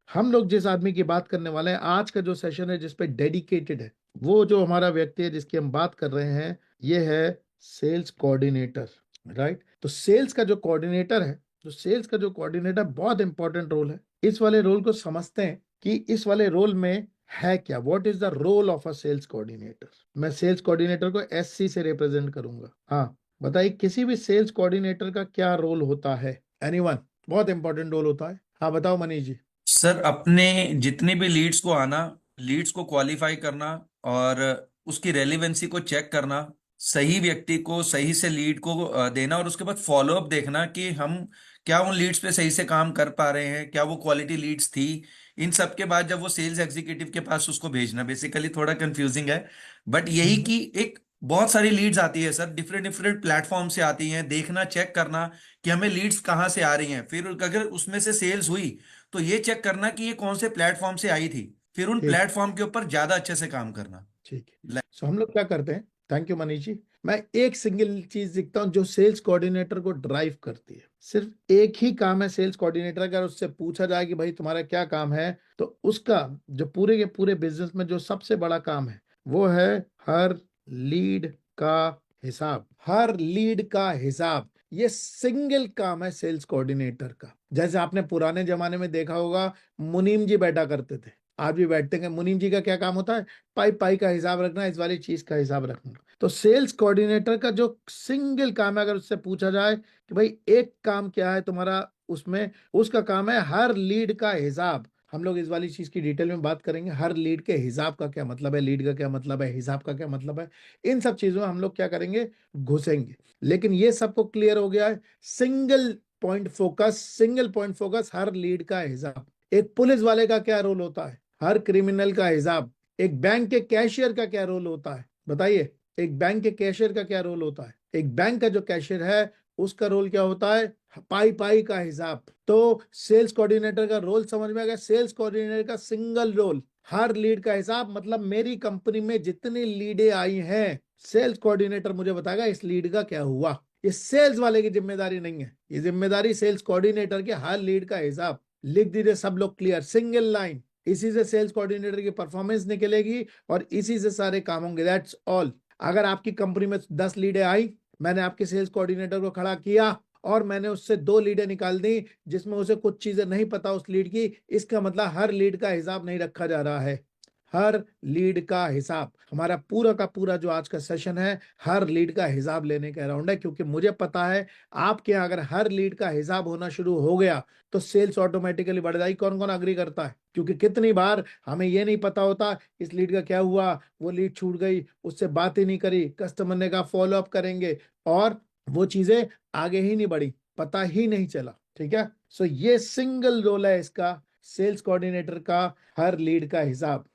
हम लोग जिस आदमी की बात करने वाले हैं, आज का जो सेशन है जिस पे डेडिकेटेड है, वो जो हमारा व्यक्ति है जिसकी हम बात कर रहे हैं, ये है सेल्स कोऑर्डिनेटर। राइट। तो सेल्स का जो कोऑर्डिनेटर है, बहुत इंपॉर्टेंट रोल है। इस वाले रोल को समझते हैं कि इस वाले रोल में है क्या, what is the role of a sales coordinator. मैं सेल्स कोऑर्डिनेटर को SC से रिप्रेजेंट करूंगा। हाँ, बताइए किसी भी सेल्स कोऑर्डिनेटर का क्या रोल होता है। एनीवन? बहुत इंपॉर्टेंट रोल होता है। हाँ बताओ मनीष जी। सर, अपने जितनी भी लीड्स को आना, लीड्स को क्वालिफाई करना और उसकी रेलिवेंसी को चेक करना, सही व्यक्ति को सही से लीड को देना और उसके बाद फॉलोअप देखना कि हम क्या उन लीड्स पे सही से काम कर पा रहे हैं, क्या वो क्वालिटी लीड्स थी। इन सब के बाद जब वो सेल्स एग्जीक्यूटिव के पास उसको भेजना, बेसिकली थोड़ा कंफ्यूजिंग है, बट यही हम्म। कि एक बहुत सारी लीड्स आती है सर, डिफरेंट डिफरेंट प्लेटफॉर्म से आती हैं, देखना चेक करना कि हमें लीड्स कहाँ से आ रही हैं, फिर अगर उसमें से सेल्स हुई तो ये चेक करना कि ये कौन से प्लेटफॉर्म से आई थी, फिर उन ठीक। प्लेटफॉर्म के ऊपर ज्यादा अच्छे से काम करना। ठीक है। हम लोग क्या करते हैं, थैंक यू मनीष जी। मैं एक सिंगल चीज दिखता हूं जो सेल्स कोऑर्डिनेटर को ड्राइव करती है। सिर्फ एक ही काम है सेल्स कोऑर्डिनेटर का। अगर उससे पूछा जाए कि भाई तुम्हारा क्या काम है, तो उसका जो पूरे के पूरे बिजनेस में जो सबसे बड़ा काम है, वो है हर लीड का हिसाब। हर लीड का हिसाब, ये सिंगल काम है सेल्स कोऑर्डिनेटर का। जैसे आपने पुराने जमाने में देखा होगा, मुनीम जी बैठा करते थे, आज भी बैठते हैं। मुनीम जी का क्या काम होता है? पाई पाई का हिसाब रखना, इस वाली चीज का हिसाब रखना। तो सेल्स कोऑर्डिनेटर का जो सिंगल काम है, अगर उससे पूछा जाए कि भाई एक काम क्या है तुम्हारा उसमें, उसका काम है हर लीड का हिसाब। हम लोग इस वाली चीज की डिटेल में बात करेंगे। हर लीड के हिसाब का क्या मतलब है, लीड का क्या मतलब है, हिसाब का क्या मतलब है, इन सब चीजों में हम लोग क्या करेंगे, घुसेंगे। लेकिन ये सबको क्लियर हो गया है। सिंगल पॉइंट फोकस, हर लीड का हिसाब। एक पुलिस वाले का क्या रोल होता है? हर क्रिमिनल का हिसाब। एक बैंक के कैशियर का क्या रोल होता है, बताइए। एक बैंक के कैशियर का क्या रोल होता है? एक बैंक का जो कैशियर है, उसका रोल क्या होता है? पाई पाई का हिसाब। तो सेल्स कोऑर्डिनेटर का रोल समझ में आ गया। सेल्स कोऑर्डिनेटर का सिंगल रोल, हर लीड का हिसाब। मतलब मेरी कंपनी में जितनी लीडें आई हैं, सेल्स कोऑर्डिनेटर मुझे बताएगा इस लीड का क्या हुआ। ये सेल्स वाले की जिम्मेदारी नहीं है, ये जिम्मेदारी सेल्स कोऑर्डिनेटर की। हर लीड का हिसाब लिख दीजिए सब लोग, क्लियर, सिंगल लाइन। इसी से सेल्स कोऑर्डिनेटर की परफॉर्मेंस निकलेगी और इसी से सारे काम होंगे। That's all. अगर आपकी कंपनी में 10 लीडें आई, मैंने आपके सेल्स कोऑर्डिनेटर को खड़ा किया और मैंने उससे 2 लीडें निकाल दी जिसमें उसे कुछ चीजें नहीं पता उस लीड की, इसका मतलब हर लीड का हिसाब नहीं रखा जा रहा है। हर लीड का हिसाब। हमारा पूरा का पूरा जो आज का सेशन है, हर लीड का हिसाब लेने का अराउंड है, क्योंकि मुझे पता है आपके यहाँ अगर हर लीड का हिसाब होना शुरू हो गया तो सेल्स ऑटोमेटिकली बढ़ जाएगी। कौन कौन अग्री करता है? क्योंकि कितनी बार हमें ये नहीं पता होता इस लीड का क्या हुआ, वो लीड छूट गई, उससे बात ही नहीं करी, कस्टमर ने कहा फॉलो अप करेंगे, और वो चीजें आगे ही नहीं बढ़ी, पता ही नहीं चला। ठीक है। सो ये सिंगल रोल है इसका, सेल्स कोऑर्डिनेटर का, हर लीड का हिसाब।